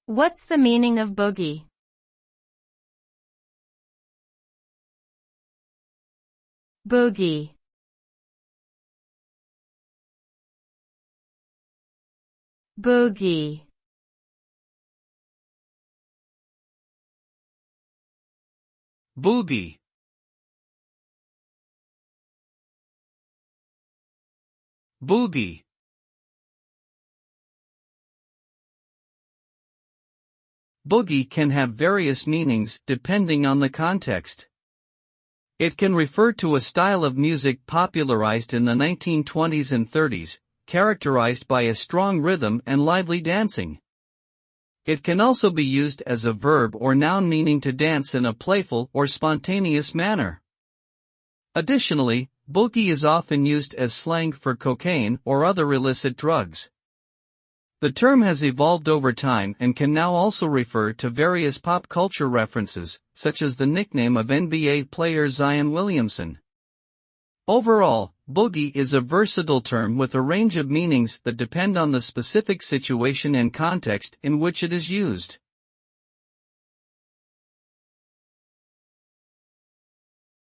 What's the meaning of boogie? Boogie. Boogie. Boogie. Boogie. Boogie can have various meanings depending on the context. It can refer to a style of music popularized in the 1920s and 30s, characterized by a strong rhythm and lively dancing. It can also be used as a verb or noun meaning to dance in a playful or spontaneous manner. Additionally, boogie is often used as slang for cocaine or other illicit drugs. The term has evolved over time and can now also refer to various pop culture references, such as the nickname of NBA player Zion Williamson. Overall, boogie is a versatile term with a range of meanings that depend on the specific situation and context in which it is used.